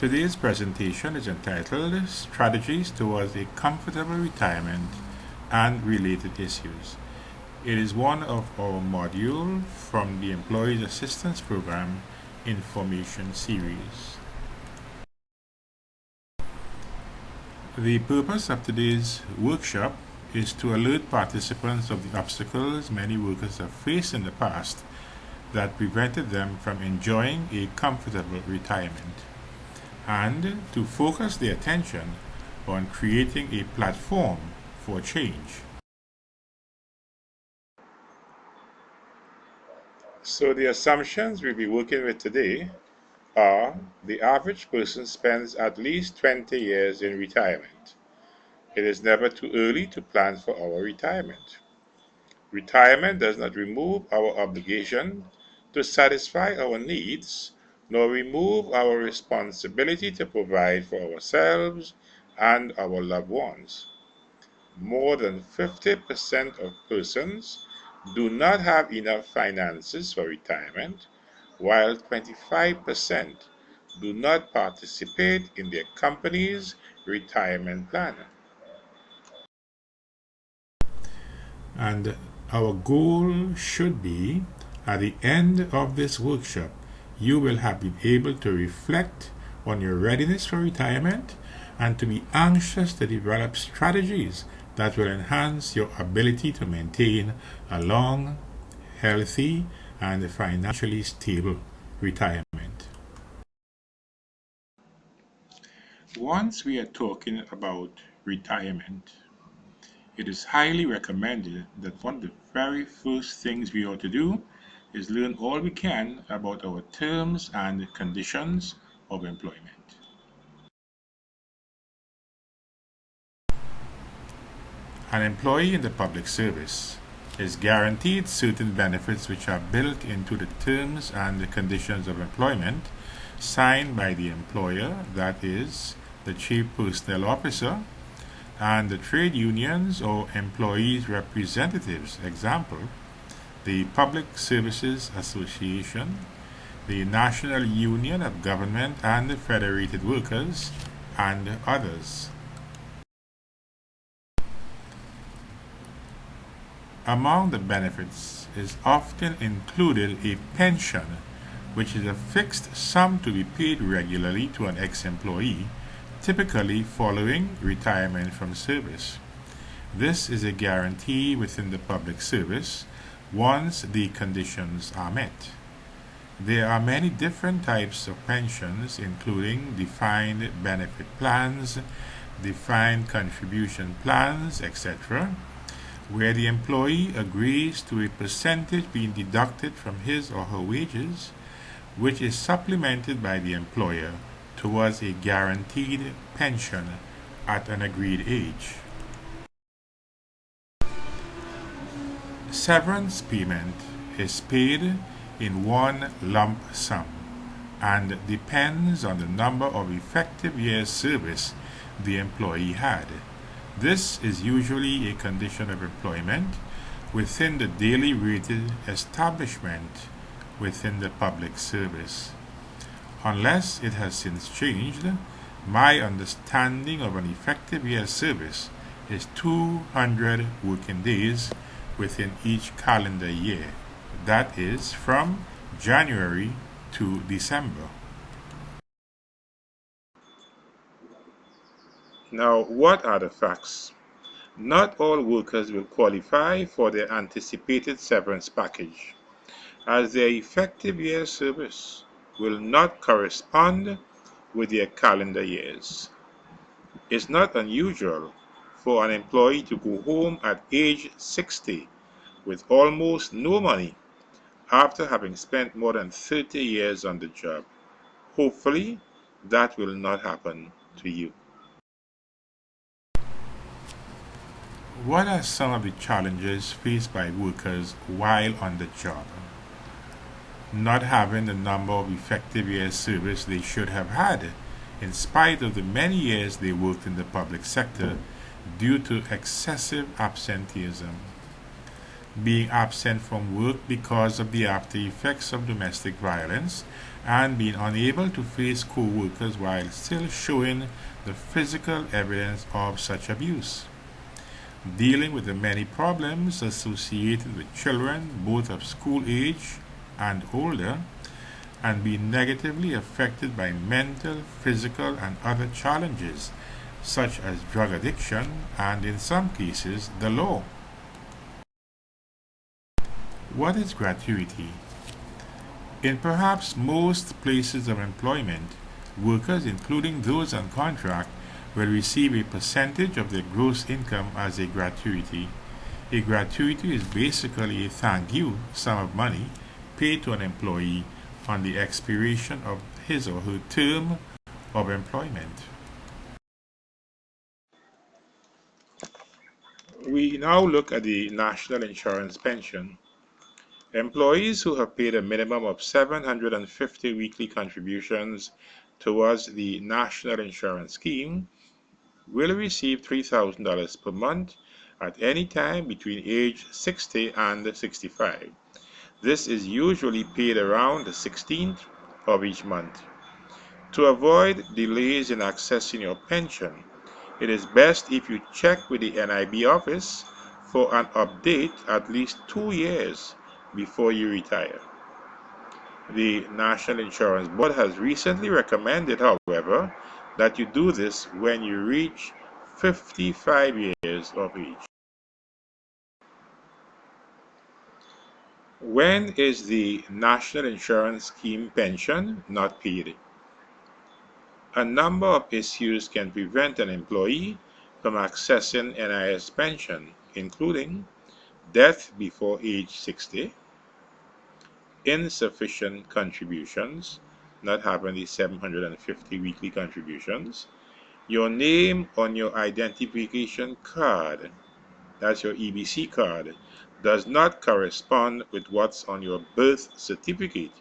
Today's presentation is entitled Strategies Towards a Comfortable Retirement and Related Issues. It is one of our modules from the Employees Assistance Program Information Series. The purpose of today's workshop is to alert participants of the obstacles many workers have faced in the past that prevented them from enjoying a comfortable retirement, and to focus their attention on creating a platform for change. So the assumptions we'll be working with today are: the average person spends at least 20 years in retirement. It is never too early to plan for our retirement. Retirement does not remove our obligation to satisfy our needs, nor remove our responsibility to provide for ourselves and our loved ones. More than 50% of persons do not have enough finances for retirement, while 25% do not participate in their company's retirement plan. And our goal should be, at the end of this workshop, you will have been able to reflect on your readiness for retirement and to be anxious to develop strategies that will enhance your ability to maintain a long, healthy, and financially stable retirement. Once we are talking about retirement, it is highly recommended that one of the very first things we ought to do is learn all we can about our terms and conditions of employment. An employee in the public service is guaranteed certain benefits which are built into the terms and the conditions of employment signed by the employer, that is, the chief personnel officer, and the trade unions or employees' representatives, example, the Public Services Association, the National Union of Government and Federated Workers, and others. Among the benefits is often included a pension, which is a fixed sum to be paid regularly to an ex-employee, typically following retirement from service. This is a guarantee within the public service once the conditions are met. There are many different types of pensions, including defined benefit plans, defined contribution plans, etc., where the employee agrees to a percentage being deducted from his or her wages, which is supplemented by the employer towards a guaranteed pension at an agreed age. Severance payment is paid in one lump sum and depends on the number of effective years service the employee had. This is usually a condition of employment within the daily rated establishment within the public service. Unless it has since changed, my understanding of an effective year's service is 200 working days within each calendar year, that is, from January to December. Now, what are the facts? Not all workers will qualify for their anticipated severance package, as their effective year service will not correspond with their calendar years. It's not unusual for an employee to go home at age 60 with almost no money after having spent more than 30 years on the job. Hopefully, that will not happen to you. What are some of the challenges faced by workers while on the job? Not having the number of effective years service they should have had, in spite of the many years they worked in the public sector, due to excessive absenteeism. being absent from work because of the after effects of domestic violence, and being unable to face co-workers while still showing the physical evidence of such abuse. Dealing with the many problems associated with children, both of school age and older, and being negatively affected by mental, physical, and other challenges, such as drug addiction and, in some cases, the law. What is gratuity? In perhaps most places of employment, workers, including those on contract, will receive a percentage of their gross income as a gratuity. A gratuity is basically a thank you sum of money paid to an employee on the expiration of his or her term of employment. We now look at the National Insurance Pension. Employees who have paid a minimum of 750 weekly contributions towards the National Insurance Scheme will receive $3,000 per month at any time between age 60 and 65. This is usually paid around the 16th of each month. To avoid delays in accessing your pension, it is best if you check with the NIB office for an update at least 2 years before you retire. The National Insurance Board has recently recommended, however, that you do this when you reach 55 years of age. When is the National Insurance Scheme pension not paid? A number of issues can prevent an employee from accessing NIS pension, including death before age 60, insufficient contributions, not having the 750 weekly contributions, your name on your identification card, that's your EBC card, does not correspond with what's on your birth certificate,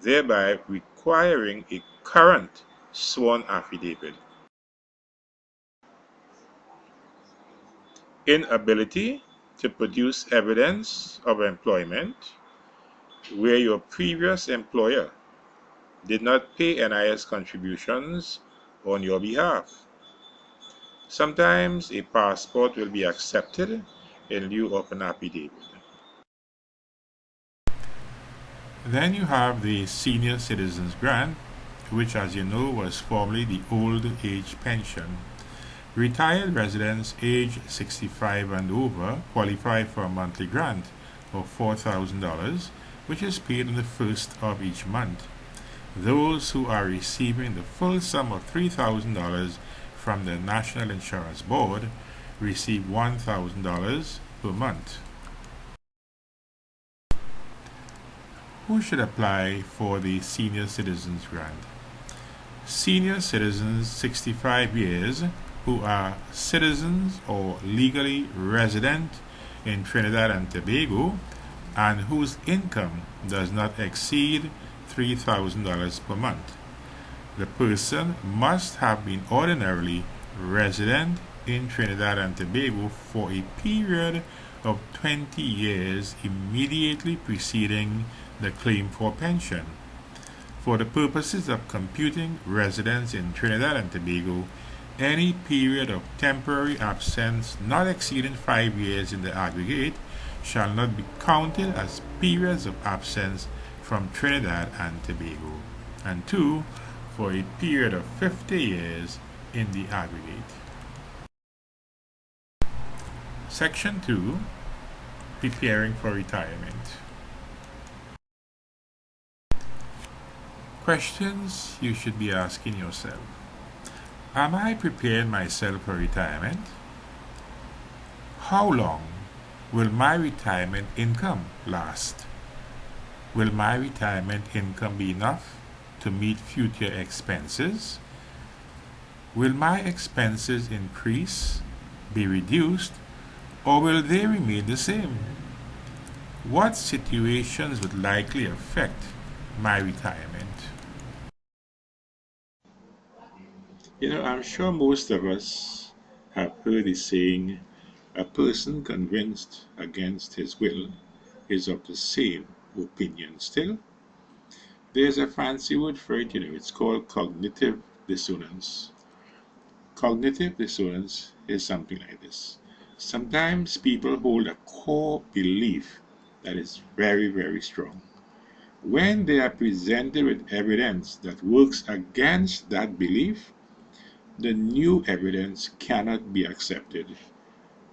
thereby requiring a current sworn affidavit. Inability to produce evidence of employment where your previous employer did not pay NIS contributions on your behalf. Sometimes a passport will be accepted in lieu of an affidavit. Then you have the Senior Citizens Grant, which, as you know, was formerly the Old Age Pension. Retired residents age 65 and over qualify for a monthly grant of $4,000, which is paid on the first of each month. Those who are receiving the full sum of $3,000 from the National Insurance Board receive $1,000 per month. Who should apply for the Senior Citizens Grant? Senior citizens 65 years who are citizens or legally resident in Trinidad and Tobago and whose income does not exceed $3,000 per month. The person must have been ordinarily resident in Trinidad and Tobago for a period of 20 years immediately preceding the claim for pension. For the purposes of computing residence in Trinidad and Tobago, any period of temporary absence not exceeding 5 years in the aggregate shall not be counted as periods of absence from Trinidad and Tobago, and 2, for a period of 50 years in the aggregate. Section 2, Preparing for Retirement. Questions you should be asking yourself. Am I preparing myself for retirement? How long will my retirement income last? Will my retirement income be enough to meet future expenses? Will my expenses increase, be reduced, or will they remain the same? What situations would likely affect my retirement? I'm sure most of us have heard the saying, A person convinced against his will is of the same opinion still. There's a fancy word for it, it's called cognitive dissonance. Cognitive dissonance is something like this. Sometimes people hold a core belief that is very, very strong. When they are presented with evidence that works against that belief, the new evidence cannot be accepted.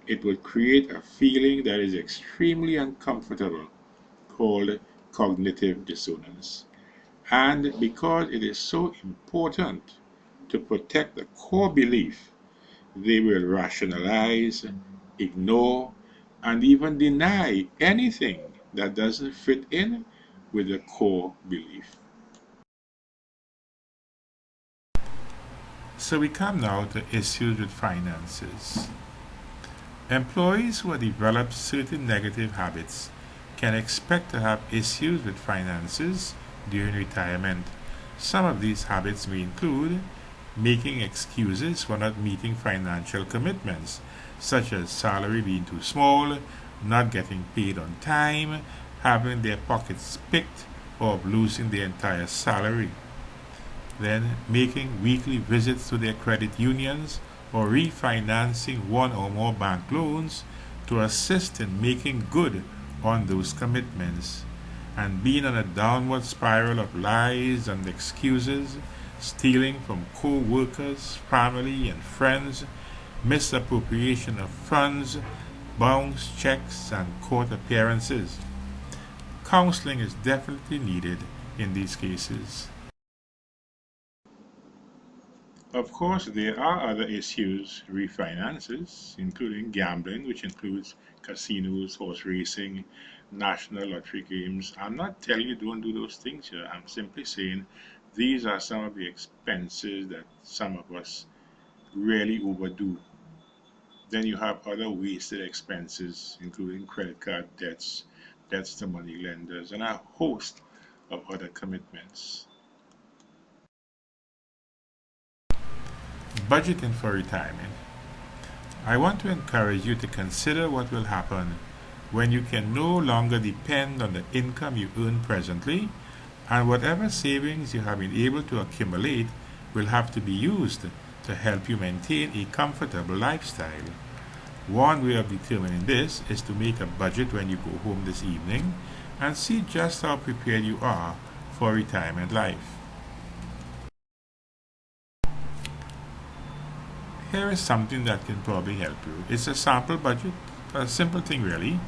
It would create a feeling that is extremely uncomfortable called cognitive dissonance. And because it is so important to protect the core belief, they will rationalize, ignore, and even deny anything that doesn't fit in with the core belief. So we come now to issues with finances. Employees who have developed certain negative habits can expect to have issues with finances during retirement. Some of these habits may include making excuses for not meeting financial commitments, such as salary being too small, not getting paid on time, having their pockets picked, or losing the entire salary. Then making weekly visits to their credit unions or refinancing one or more bank loans to assist in making good on those commitments, and being on a downward spiral of lies and excuses, stealing from co-workers, family and friends, misappropriation of funds, bounce checks and court appearances. Counseling is definitely needed in these cases. Of course, there are other issues, refinances, including gambling, which includes casinos, horse racing, national lottery games. I'm not telling you don't do those things here. I'm simply saying these are some of the expenses that some of us really overdo. Then you have other wasted expenses, including credit card debts, debts to money lenders, and a host of other commitments. Budgeting for retirement. I want to encourage you to consider what will happen when you can no longer depend on the income you earn presently, and whatever savings you have been able to accumulate will have to be used to help you maintain a comfortable lifestyle. One way of determining this is to make a budget when you go home this evening and see just how prepared you are for retirement life. Here is something that can probably help you. It's a sample budget, a simple thing really.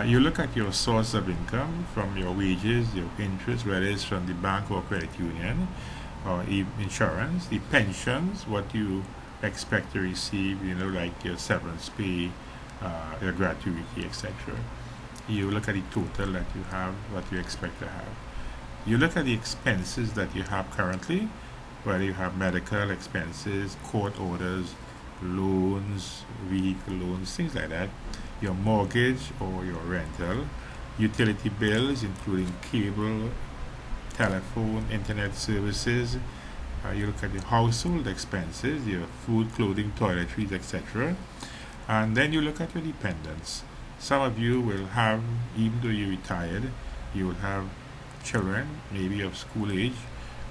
You look at your source of income from your wages, your interest, whether it's from the bank or credit union, or insurance, the pensions, what you expect to receive, like your severance pay, your gratuity, etc. You look at the total that you have, what you expect to have. You look at the expenses that you have currently, whether you have medical expenses, court orders, loans, vehicle loans, things like that, your mortgage or your rental, utility bills, including cable, telephone, internet services. You look at your household expenses, your food, clothing, toiletries, etc. And then you look at your dependents. Some of you will have, even though you're retired, you will have children, maybe of school age,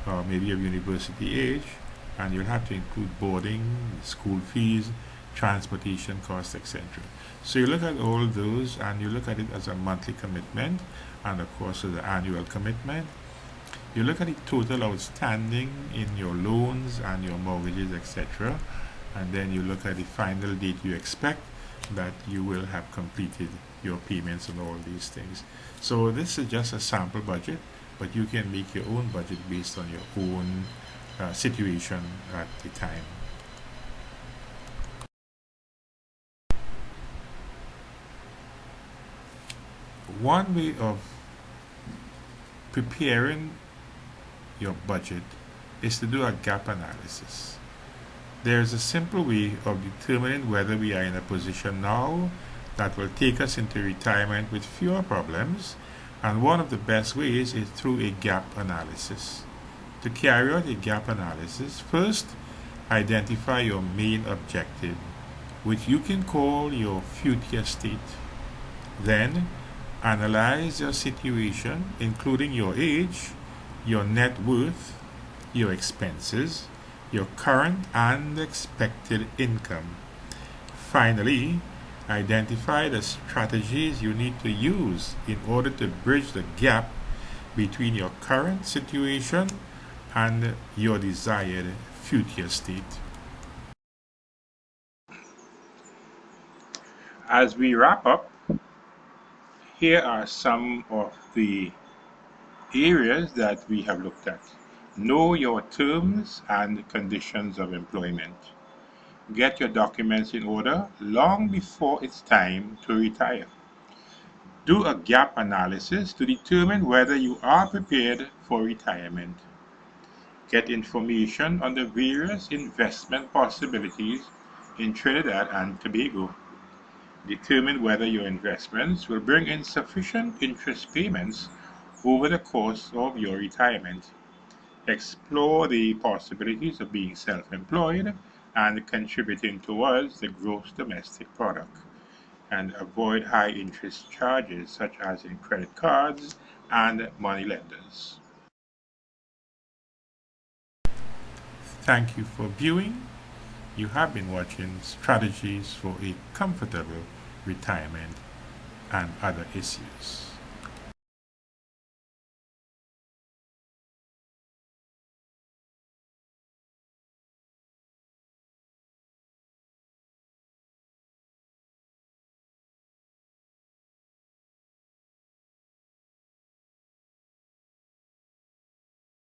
or maybe of university age, and you'll have to include boarding, school fees, transportation costs, etc. So you look at all those and you look at it as a monthly commitment and of course as an annual commitment. You look at the total outstanding in your loans and your mortgages, etc. And then you look at the final date you expect that you will have completed your payments and all these things. So this is just a sample budget, but you can make your own budget based on your own situation at the time. One way of preparing your budget is to do a gap analysis. There is a simple way of determining whether we are in a position now that will take us into retirement with fewer problems, and one of the best ways is through a gap analysis. To carry out a gap analysis, first identify your main objective. which you can call your future state. Then, analyze your situation, including your age, your net worth, your expenses, your current and expected income. Finally, identify the strategies you need to use in order to bridge the gap between your current situation and your desired future state. As we wrap up, here are some of the areas that we have looked at. Know your terms and conditions of employment. Get your documents in order long before it's time to retire. Do a gap analysis to determine whether you are prepared for retirement. Get information on the various investment possibilities in Trinidad and Tobago. Determine whether your investments will bring in sufficient interest payments over the course of your retirement. Explore the possibilities of being self-employed and contributing towards the gross domestic product, and avoid high interest charges such as in credit cards and money lenders. Thank you for viewing. You have been watching Strategies for a Comfortable Retirement and Other Issues.